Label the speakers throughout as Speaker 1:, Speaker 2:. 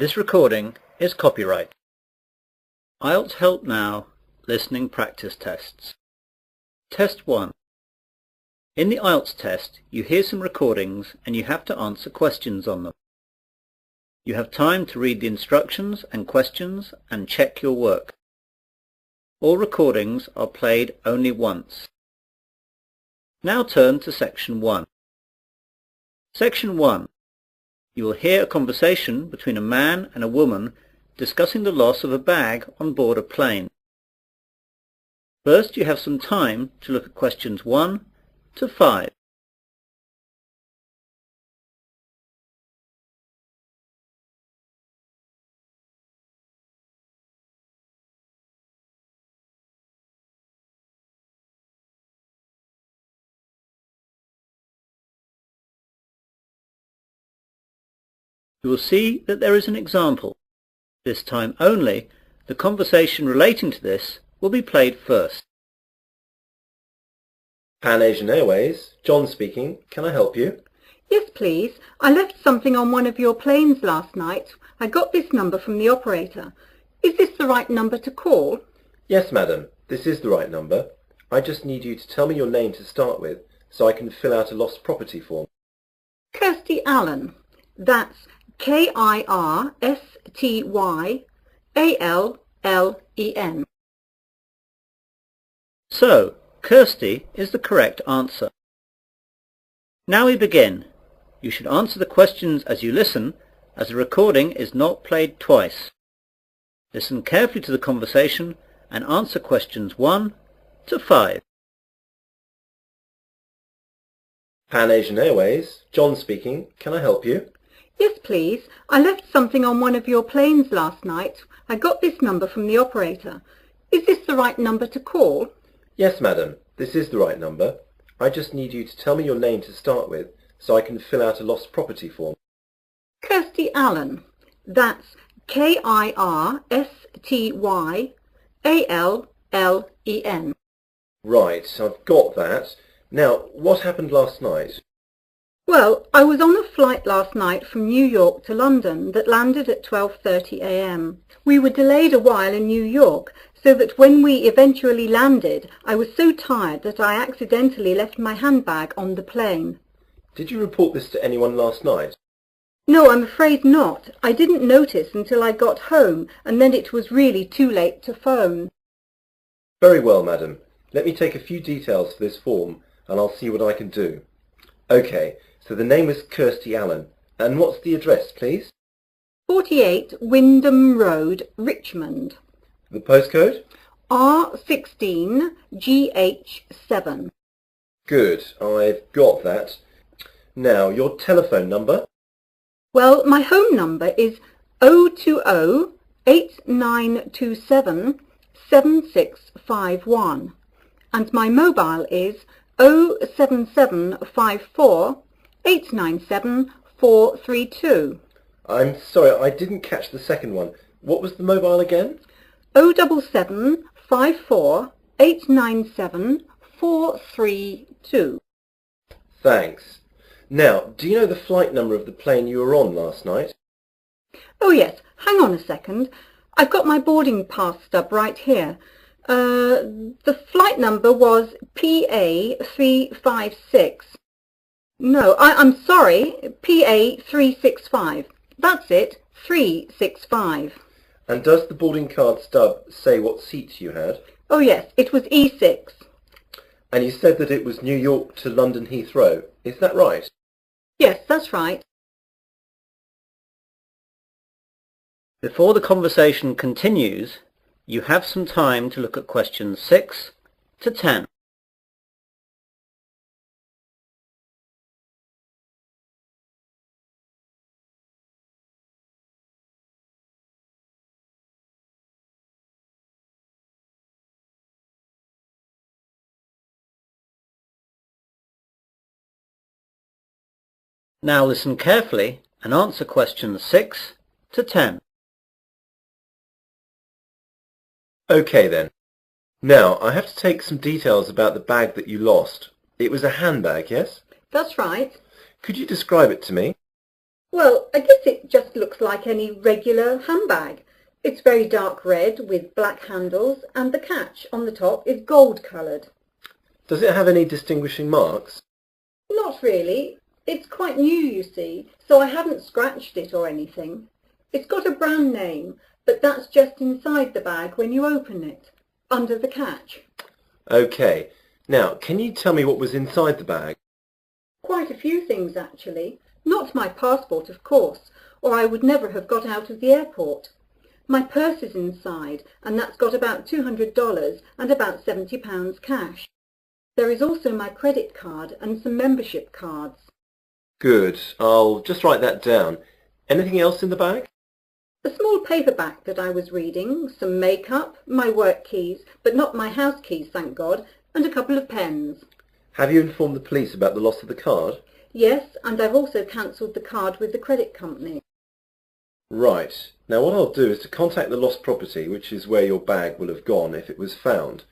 Speaker 1: This recording is copyright. IELTS Help Now Listening Practice Tests. Test 1. In the IELTS test, you hear some recordings and you have to answer questions on them. You have time to read the instructions and questions and check your work. All recordings are played only once. Now turn to Section 1. Section 1. You will hear a conversation between a man and a woman discussing the loss of a bag on board a plane. First, you have some time to look at questions 1 to 5. You will see that there is an example. This time only, the conversation relating to this will be played first.
Speaker 2: Pan Asian Airways, John speaking. Can I help you?
Speaker 3: Yes, please. I left something on one of your planes last night. I got this number from the operator. Is this the right number to call?
Speaker 2: Yes, madam. This is the right number. I just need you to tell me your name to start with so I can fill out a lost property form.
Speaker 3: Kirsty Allen. That's Kirstyallen.
Speaker 1: So, Kirsty is the correct answer. Now we begin. You should answer the questions as you listen, as the recording is not played twice. Listen carefully to the conversation and answer questions 1 to 5.
Speaker 2: Pan Asian Airways, John speaking. Can I help you?
Speaker 3: Yes, please. I left something on one of your planes last night. I got this number from the operator. Is this the right number to call?
Speaker 2: Yes, madam. This is the right number. I just need you to tell me your name to start with so I can fill out a lost property form.
Speaker 3: Kirsty Allen. That's Kirstyallen.
Speaker 2: Right, I've got that. Now, what happened last night?
Speaker 3: Well, I was on a flight last night from New York to London that landed at 12:30 a.m. We were delayed a while in New York, so that when we eventually landed, I was so tired that I accidentally left my handbag on the plane.
Speaker 2: Did you report this to anyone last night?
Speaker 3: No, I'm afraid not. I didn't notice until I got home, and then it was really too late to phone.
Speaker 2: Very well, madam. Let me take a few details for this form, and I'll see what I can do. OK, so the name is Kirsty Allen. And what's the address, please?
Speaker 3: 48 Wyndham Road, Richmond.
Speaker 2: The postcode?
Speaker 3: R16GH7.
Speaker 2: Good, I've got that. Now, your telephone number?
Speaker 3: Well, my home number is 020-8927-7651, and my mobile is 07754-897-432.
Speaker 2: I'm sorry, I didn't catch the second one. What was the mobile again?
Speaker 3: 07754-897-432.
Speaker 2: Thanks. Now, do you know the flight number of the plane you were on last night?
Speaker 3: Oh yes, hang on a second. I've got my boarding pass stub right here. The flight number was PA356. No, I'm sorry, PA365. That's it, 365.
Speaker 2: And does the boarding card stub say what seat you had?
Speaker 3: Oh yes, it was E6.
Speaker 2: And you said that it was New York to London Heathrow. Is that right?
Speaker 3: Yes, that's right.
Speaker 1: Before the conversation continues, you have some time to look at questions 6 to 10. Now listen carefully and answer questions 6 to 10.
Speaker 2: OK then. Now, I have to take some details about the bag that you lost. It was a handbag, yes?
Speaker 3: That's right.
Speaker 2: Could you describe it to me?
Speaker 3: Well, I guess it just looks like any regular handbag. It's very dark red with black handles and the catch on the top is gold-coloured.
Speaker 2: Does it have any distinguishing marks?
Speaker 3: Not really. It's quite new, you see, so I haven't scratched it or anything. It's got a brand name, but that's just inside the bag when you open it, under the catch.
Speaker 2: OK. Now, can you tell me what was inside the bag?
Speaker 3: Quite a few things, actually. Not my passport, of course, or I would never have got out of the airport. My purse is inside, and that's got about $200 and about £70 cash. There is also my credit card and some membership cards.
Speaker 2: Good. I'll just write that down. Anything else in the bag?
Speaker 3: A small paperback that I was reading, some makeup, my work keys, but not my house keys, thank God, and a couple of pens.
Speaker 2: Have you informed the police about the loss of the card?
Speaker 3: Yes, and I've also cancelled the card with the credit company.
Speaker 2: Right. Now what I'll do is to contact the lost property, which is where your bag will have gone if it was found.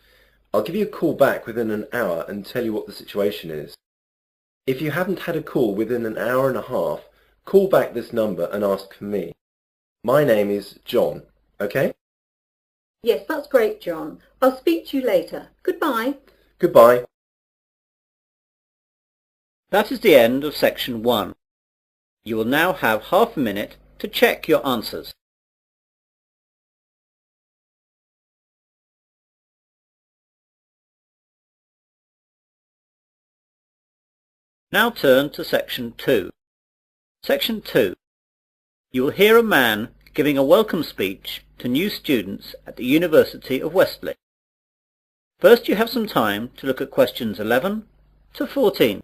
Speaker 2: I'll give you a call back within an hour and tell you what the situation is. If you haven't had a call within an hour and a half, call back this number and ask for me. My name is John, OK?
Speaker 3: Yes, that's great, John. I'll speak to you later. Goodbye.
Speaker 2: Goodbye.
Speaker 1: That is the end of section 1. You will now have half a minute to check your answers. Now turn to section 2. Section 2. You will hear a man giving a welcome speech to new students at the University of Wesley. First you have some time to look at questions 11 to 14.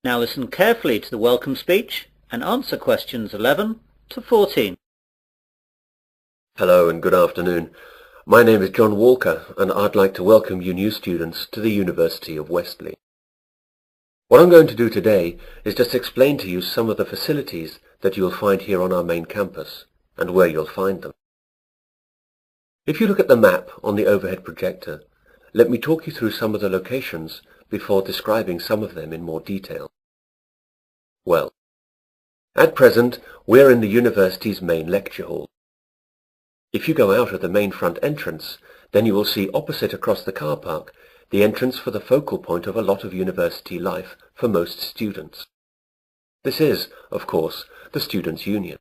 Speaker 1: Now listen carefully to the welcome speech and answer questions 11 to 14.
Speaker 4: Hello and good afternoon. My name is John Walker and I'd like to welcome you new students to the University of Wesley. What I'm going to do today is just explain to you some of the facilities that you'll find here on our main campus and where you'll find them. If you look at the map on the overhead projector, let me talk you through some of the locations before describing some of them in more detail. Well, at present we're in the university's main lecture hall. If you go out of the main front entrance, then you will see opposite across the car park the entrance for the focal point of a lot of university life for most students. This is, of course, the Students' Union.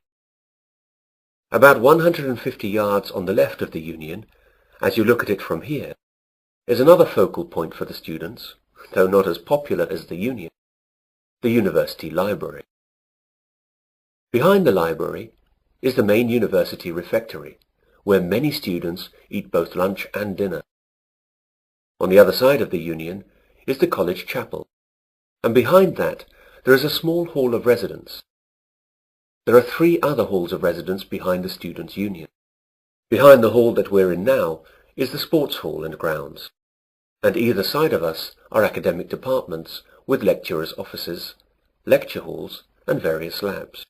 Speaker 4: About 150 yards on the left of the Union, as you look at it from here, is another focal point for the students, though not as popular as the Union, the University Library. Behind the library is the main university refectory, where many students eat both lunch and dinner. On the other side of the Union is the college chapel, and behind that there is a small hall of residence. There are 3 other halls of residence behind the Students' Union. Behind the hall that we're in now is the sports hall and grounds, and either side of us are academic departments with lecturers' offices, lecture halls, and various labs.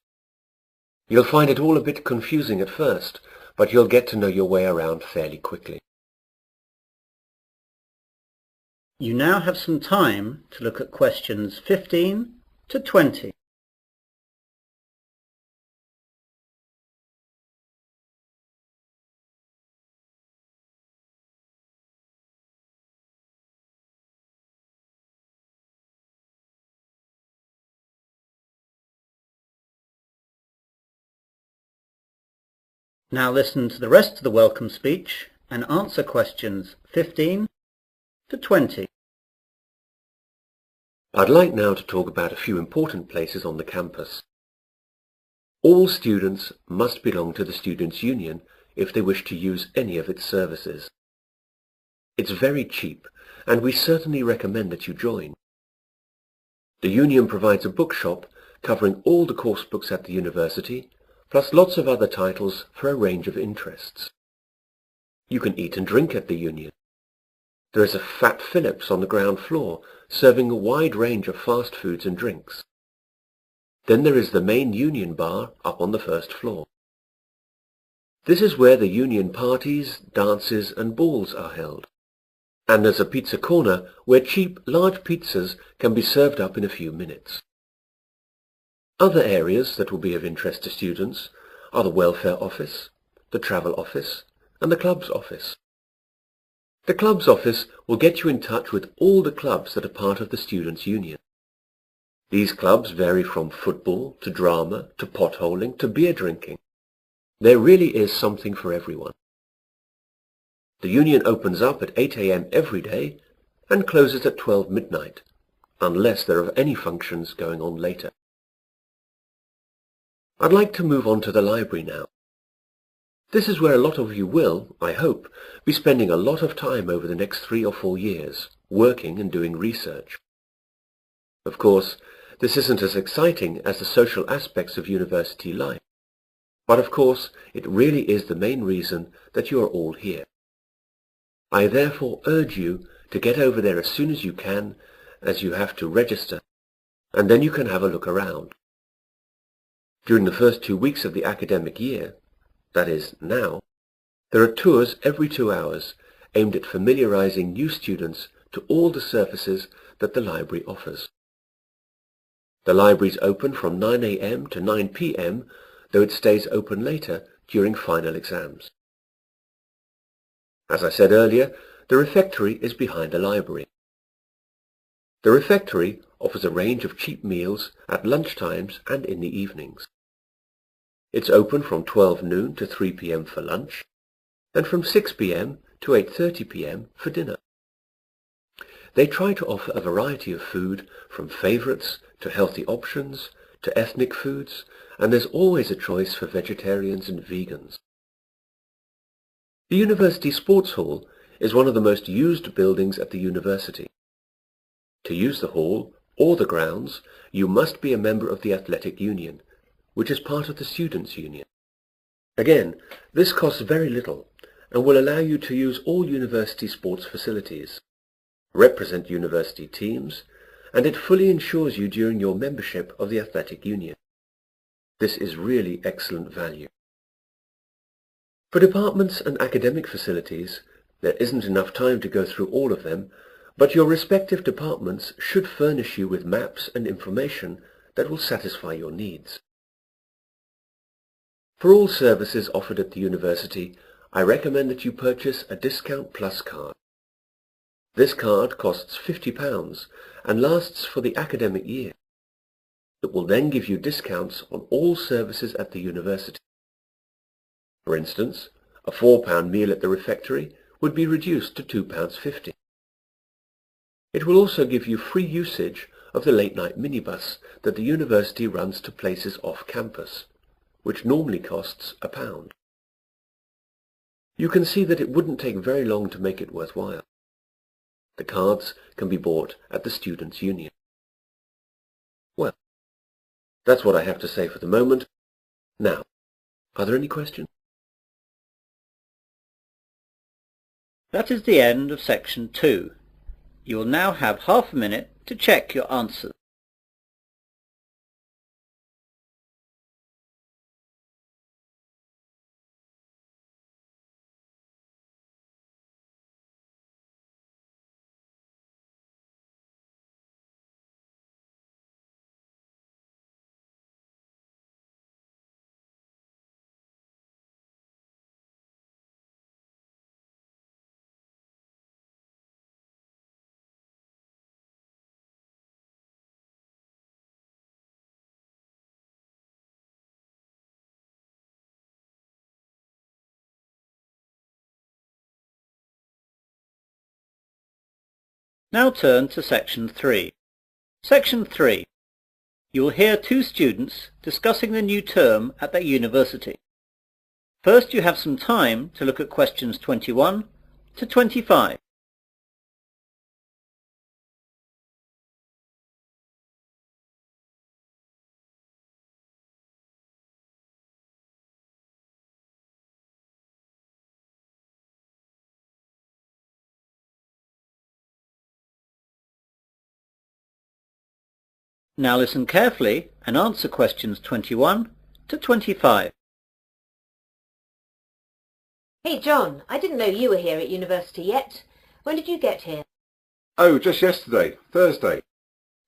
Speaker 4: You'll find it all a bit confusing at first, but you'll get to know your way around fairly quickly.
Speaker 1: You now have some time to look at questions 15 to 20. Now listen to the rest of the welcome speech and answer questions 15 to 20.
Speaker 4: I'd like now to talk about a few important places on the campus. All students must belong to the Students' Union if they wish to use any of its services. It's very cheap, and we certainly recommend that you join. The Union provides a bookshop covering all the course books at the university, plus lots of other titles for a range of interests. You can eat and drink at the Union. There is a Fat Phillips on the ground floor, serving a wide range of fast foods and drinks. Then there is the main Union Bar up on the first floor. This is where the Union parties, dances and balls are held. And there's a pizza corner where cheap, large pizzas can be served up in a few minutes. Other areas that will be of interest to students are the welfare office, the travel office and the club's office. The club's office will get you in touch with all the clubs that are part of the Students' Union. These clubs vary from football to drama to potholing to beer drinking. There really is something for everyone. The union opens up at 8 a.m. every day and closes at 12 midnight, unless there are any functions going on later. I'd like to move on to the library now. This is where a lot of you will, I hope, be spending a lot of time over the next 3 or 4 years, working and doing research. Of course, this isn't as exciting as the social aspects of university life, but of course it really is the main reason that you are all here. I therefore urge you to get over there as soon as you can, as you have to register, and then you can have a look around. During the first 2 weeks of the academic year, that is, now, there are tours every 2 hours aimed at familiarizing new students to all the services that the library offers. The library is open from 9 a.m. to 9 p.m., though it stays open later during final exams. As I said earlier, the refectory is behind the library. The refectory offers a range of cheap meals at lunchtimes and in the evenings. It's open from 12 noon to 3 p.m. for lunch, and from 6 p.m. to 8:30 p.m. for dinner. They try to offer a variety of food, from favourites to healthy options to ethnic foods, and there's always a choice for vegetarians and vegans. The University Sports Hall is one of the most used buildings at the university. To use the hall or the grounds, you must be a member of the Athletic Union, which is part of the Students' Union. Again, this costs very little and will allow you to use all university sports facilities, represent university teams, and it fully insures you during your membership of the Athletic Union. This is really excellent value. For departments and academic facilities, there isn't enough time to go through all of them, but your respective departments should furnish you with maps and information that will satisfy your needs. For all services offered at the university, I recommend that you purchase a Discount Plus card. This card costs £50 and lasts for the academic year. It will then give you discounts on all services at the university. For instance, a £4 meal at the refectory would be reduced to £2.50. It will also give you free usage of the late-night minibus that the university runs to places off campus, which normally costs £1. You can see that it wouldn't take very long to make it worthwhile. The cards can be bought at the Students' Union. Well, that's what I have to say for the moment. Now, are there any questions?
Speaker 1: That is the end of section 2. You will now have half a minute to check your answers. Now turn to section 3. Section 3. You will hear two students discussing the new term at their university. First, you have some time to look at questions 21 to 25. Now listen carefully and answer questions 21 to 25.
Speaker 5: Hey John, I didn't know you were here at university yet. When did you get here?
Speaker 6: Oh, just yesterday, Thursday.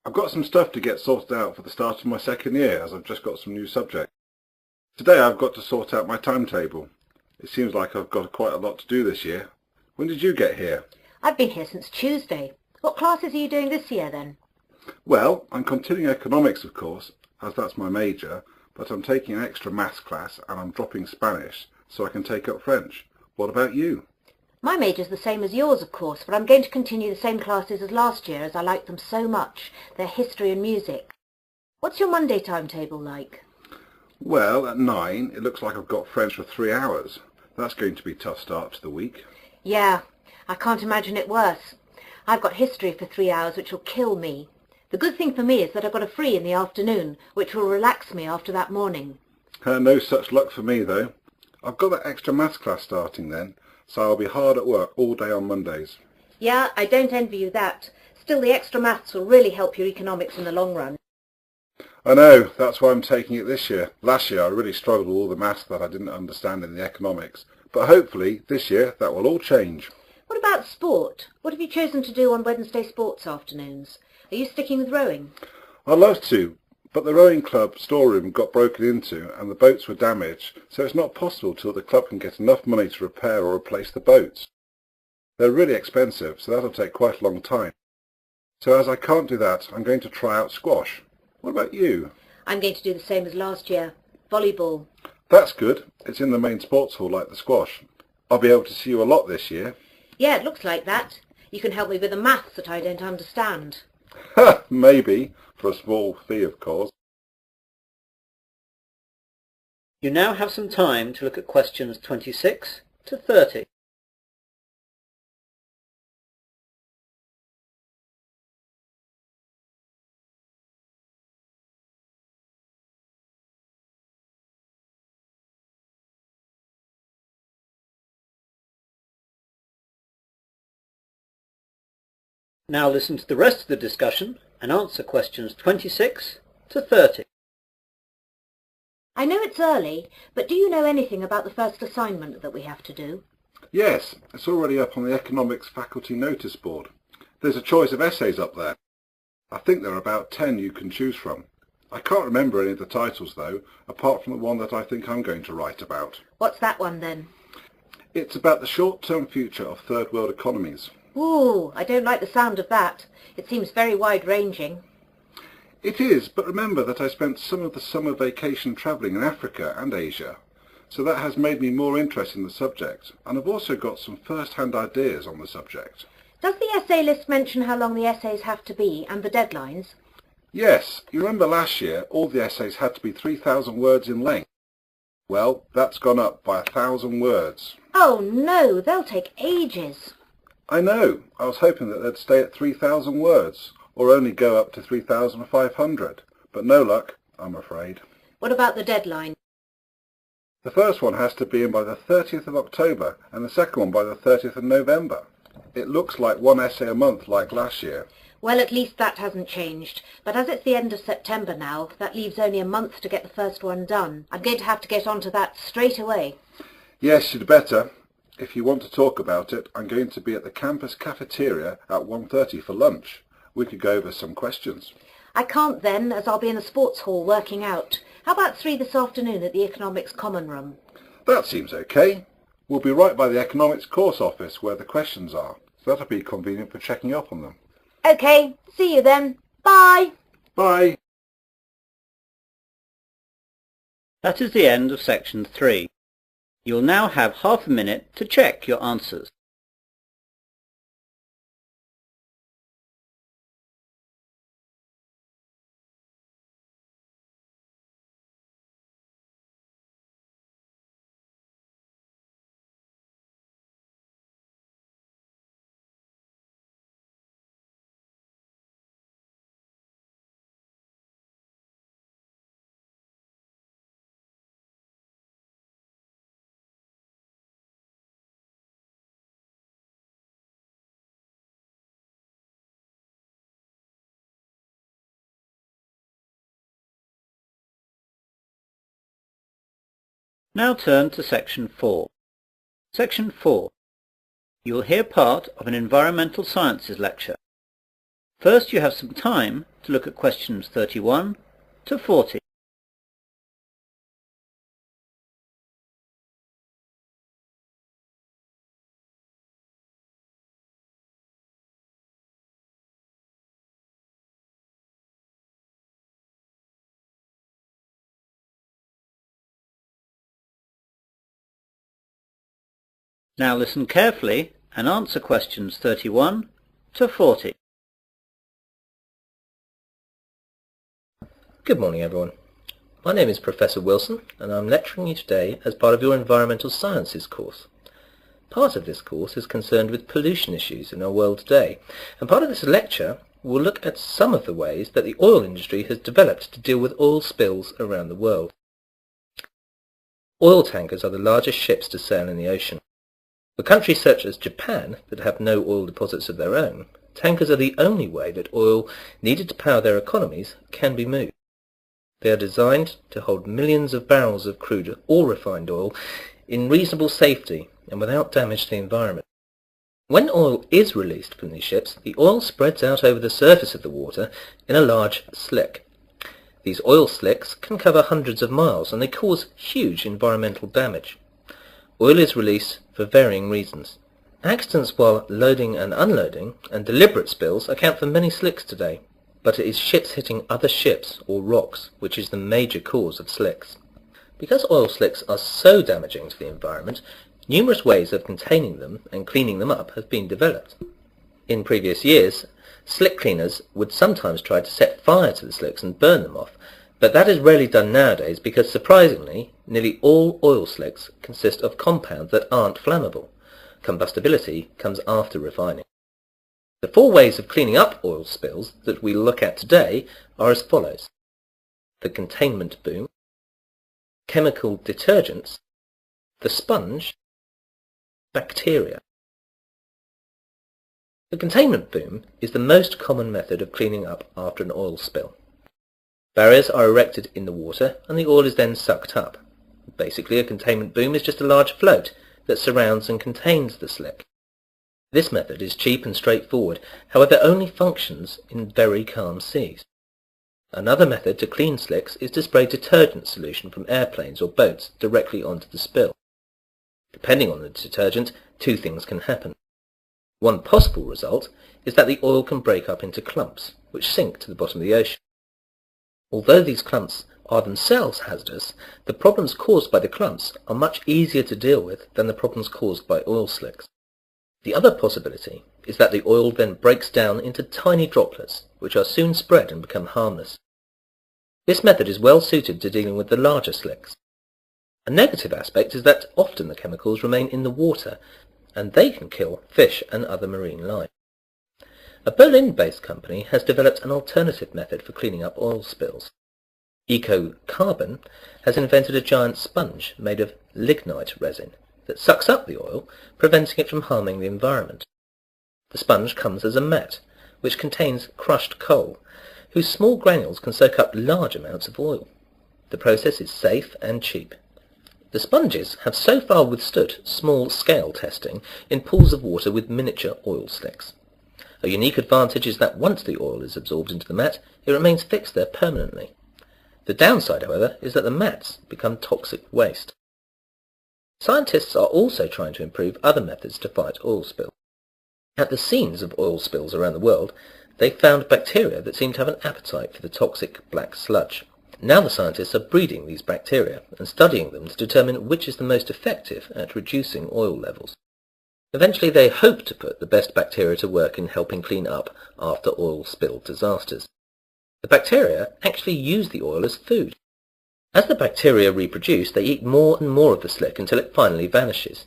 Speaker 6: I've got some stuff to get sorted out for the start of my second year, as I've just got some new subjects. Today I've got to sort out my timetable. It seems like I've got quite a lot to do this year. When did you get here?
Speaker 5: I've been here since Tuesday. What classes are you doing this year then?
Speaker 6: Well, I'm continuing economics, of course, as that's my major, but I'm taking an extra maths class and I'm dropping Spanish so I can take up French. What about you?
Speaker 5: My major's the same as yours, of course, but I'm going to continue the same classes as last year as I like them so much. They're history and music. What's your Monday timetable like?
Speaker 6: Well, at 9, it looks like I've got French for 3 hours. That's going to be a tough start to the week.
Speaker 5: Yeah, I can't imagine it worse. I've got history for 3 hours, which will kill me. The good thing for me is that I've got a free in the afternoon, which will relax me after that morning.
Speaker 6: No such luck for me, though. I've got that extra maths class starting then, so I'll be hard at work all day on Mondays.
Speaker 5: Yeah, I don't envy you that. Still, the extra maths will really help your economics in the long run.
Speaker 6: I know, that's why I'm taking it this year. Last year I really struggled with all the maths that I didn't understand in the economics, but hopefully this year that will all change.
Speaker 5: What about sport? What have you chosen to do on Wednesday sports afternoons? Are you sticking with rowing?
Speaker 6: I'd love to, but the rowing club storeroom got broken into and the boats were damaged, so it's not possible till the club can get enough money to repair or replace the boats. They're really expensive, so that'll take quite a long time. So as I can't do that, I'm going to try out squash. What about you?
Speaker 5: I'm going to do the same as last year. Volleyball.
Speaker 6: That's good. It's in the main sports hall like the squash. I'll be able to see you a lot this year.
Speaker 5: Yeah, it looks like that. You can help me with the maths that I don't understand.
Speaker 6: Ha! Maybe. For a small fee, of course.
Speaker 1: You now have some time to look at questions 26 to 30. Now listen to the rest of the discussion and answer questions 26 to 30.
Speaker 5: I know it's early, but do you know anything about the first assignment that we have to do?
Speaker 6: Yes, it's already up on the economics faculty notice board. There's a choice of essays up there. I think there are about 10 you can choose from. I can't remember any of the titles though, apart from the one that I think I'm going to write about.
Speaker 5: What's that one then?
Speaker 6: It's about the short-term future of third world economies.
Speaker 5: Ooh, I don't like the sound of that. It seems very wide-ranging.
Speaker 6: It is, but remember that I spent some of the summer vacation travelling in Africa and Asia, so that has made me more interested in the subject, and I've also got some first-hand ideas on the subject.
Speaker 5: Does the essay list mention how long the essays have to be and the deadlines?
Speaker 6: Yes, you remember last year all the essays had to be 3,000 words in length. Well, that's gone up by 1,000 words.
Speaker 5: Oh no, they'll take ages.
Speaker 6: I know, I was hoping that they'd stay at 3,000 words, or only go up to 3,500, but no luck, I'm afraid.
Speaker 5: What about the deadline?
Speaker 6: The first one has to be in by the 30th of October, and the second one by the 30th of November. It looks like one essay a month like last year.
Speaker 5: Well, at least that hasn't changed. But as it's the end of September now, that leaves only a month to get the first one done. I'm going to have to get onto that straight away.
Speaker 6: Yes, you'd better. If you want to talk about it, I'm going to be at the campus cafeteria at 1:30 for lunch. We could go over some questions.
Speaker 5: I can't then, as I'll be in the sports hall working out. How about 3 this afternoon at the economics common room?
Speaker 6: That seems okay. We'll be right by the economics course office where the questions are, so that'll be convenient for checking up on them.
Speaker 5: Okay, see you then. Bye!
Speaker 6: Bye!
Speaker 1: That is the end of section 3. You'll now have half a minute to check your answers. Now turn to Section 4. Section 4. You will hear part of an Environmental Sciences lecture. First you have some time to look at questions 31 to 40. Now listen carefully and answer questions 31 to 40.
Speaker 7: Good morning everyone. My name is Professor Wilson and I'm lecturing you today as part of your Environmental Sciences course. Part of this course is concerned with pollution issues in our world today, and part of this lecture will look at some of the ways that the oil industry has developed to deal with oil spills around the world. Oil tankers are the largest ships to sail in the ocean. For countries such as Japan that have no oil deposits of their own, tankers are the only way that oil needed to power their economies can be moved. They are designed to hold millions of barrels of crude or refined oil in reasonable safety and without damage to the environment. When oil is released from these ships, the oil spreads out over the surface of the water in a large slick. These oil slicks can cover hundreds of miles and they cause huge environmental damage. Oil is released for varying reasons. Accidents while loading and unloading and deliberate spills account for many slicks today, but it is ships hitting other ships or rocks which is the major cause of slicks. Because oil slicks are so damaging to the environment, numerous ways of containing them and cleaning them up have been developed. In previous years, slick cleaners would sometimes try to set fire to the slicks and burn them off, but that is rarely done nowadays because, surprisingly, nearly all oil slicks consist of compounds that aren't flammable. Combustibility comes after refining. The 4 ways of cleaning up oil spills that we'll look at today are as follows: the containment boom, chemical detergents, the sponge, bacteria. The containment boom is the most common method of cleaning up after an oil spill. Barriers are erected in the water and the oil is then sucked up. Basically, a containment boom is just a large float that surrounds and contains the slick. This method is cheap and straightforward, however only functions in very calm seas. Another method to clean slicks is to spray detergent solution from airplanes or boats directly onto the spill. Depending on the detergent, 2 things can happen. One possible result is that the oil can break up into clumps, which sink to the bottom of the ocean. Although these clumps are themselves hazardous, the problems caused by the clumps are much easier to deal with than the problems caused by oil slicks. The other possibility is that the oil then breaks down into tiny droplets, which are soon spread and become harmless. This method is well suited to dealing with the larger slicks. A negative aspect is that often the chemicals remain in the water, and they can kill fish and other marine life. A Berlin-based company has developed an alternative method for cleaning up oil spills. EcoCarbon has invented a giant sponge made of lignite resin that sucks up the oil, preventing it from harming the environment. The sponge comes as a mat, which contains crushed coal, whose small granules can soak up large amounts of oil. The process is safe and cheap. The sponges have so far withstood small-scale testing in pools of water with miniature oil slicks. A unique advantage is that once the oil is absorbed into the mat, it remains fixed there permanently. The downside, however, is that the mats become toxic waste. Scientists are also trying to improve other methods to fight oil spills. At the scenes of oil spills around the world, they found bacteria that seem to have an appetite for the toxic black sludge. Now the scientists are breeding these bacteria and studying them to determine which is the most effective at reducing oil levels. Eventually they hope to put the best bacteria to work in helping clean up after oil spill disasters. The bacteria actually use the oil as food. As the bacteria reproduce, they eat more and more of the slick until it finally vanishes.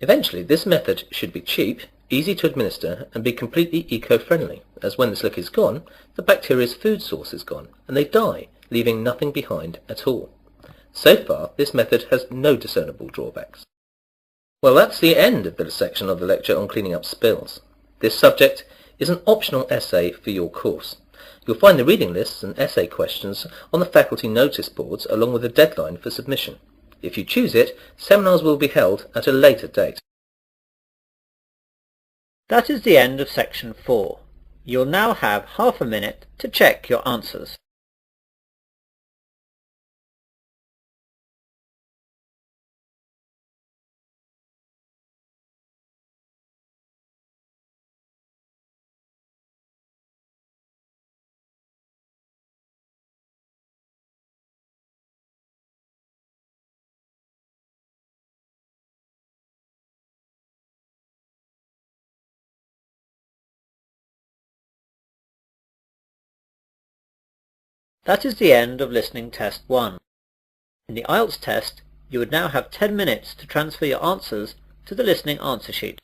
Speaker 7: Eventually this method should be cheap, easy to administer and be completely eco-friendly, as when the slick is gone, the bacteria's food source is gone and they die, leaving nothing behind at all. So far this method has no discernible drawbacks. Well, that's the end of the section of the lecture on cleaning up spills. This subject is an optional essay for your course. You'll find the reading lists and essay questions on the faculty notice boards along with a deadline for submission. If you choose it, seminars will be held at a later date.
Speaker 1: That is the end of section 4. You'll now have half a minute to check your answers. That is the end of listening test 1. In the IELTS test, you would now have 10 minutes to transfer your answers to the listening answer sheet.